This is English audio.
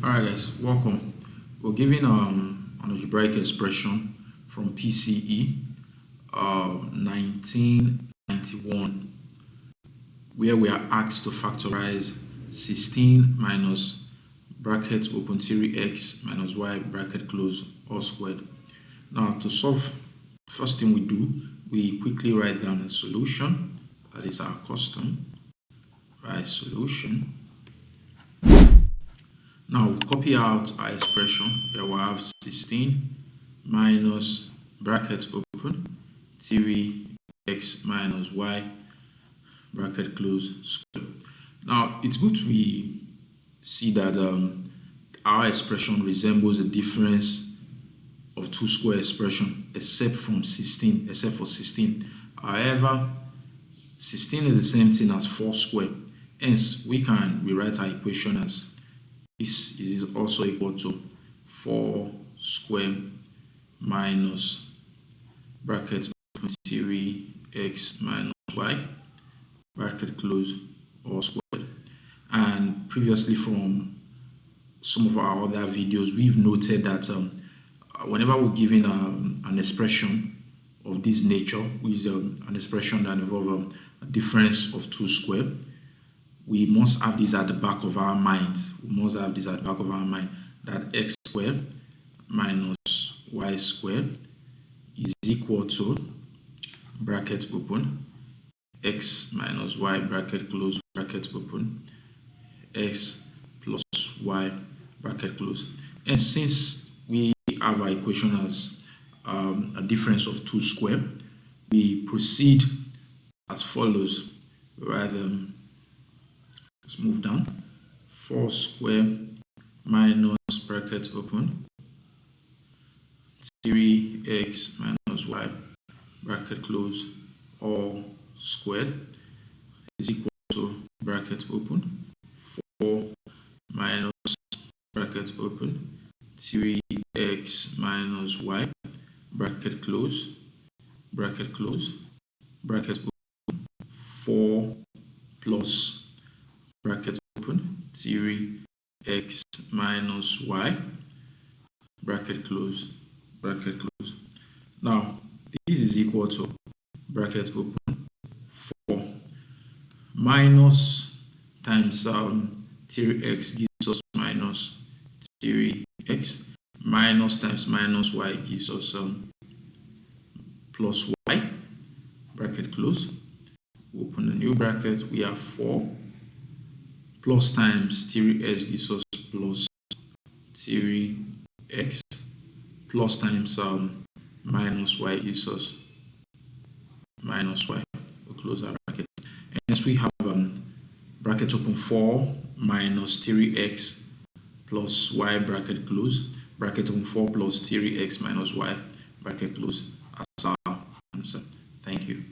Alright guys, welcome. We're giving an algebraic expression from PCE 1991 where we are asked to factorize 16 minus bracket open 3x minus y bracket close all squared. Now to solve, first thing we do, we quickly write down a solution. That is our custom. Write solution. Now we copy out our expression where we have 16 minus bracket open 3x minus y bracket close square. Now it's good we see that our expression resembles the difference of two square expression except for 16. However, 16 is the same thing as 4 square. Hence, we can rewrite our equation as this is also equal to 4 square minus bracket 3x minus y bracket close all squared. And previously from some of our other videos, we've noted that whenever we're given an expression of this nature, which is an expression that involves a difference of 2 square, we must have this at the back of our mind. That x squared minus y squared is equal to bracket open x minus y bracket close bracket open x plus y bracket close. And since we have our equation as a difference of 2 square, we proceed as follows. Let's move down. 4 square minus bracket open 3x minus y bracket close all squared is equal to bracket open 4 minus bracket open 3x minus y bracket close bracket open 4 plus bracket open 3x minus y bracket close. Now this is equal to bracket open 4 minus times 3x gives us minus 3x minus times minus y gives us plus y bracket close. Open a new bracket, we have 4 plus times 3x gives us plus 3x plus times minus y gives us minus y. We'll close our bracket. And hence we have bracket open 4 minus 3x plus y bracket close, bracket open 4 plus 3x minus y bracket close as our answer. Thank you.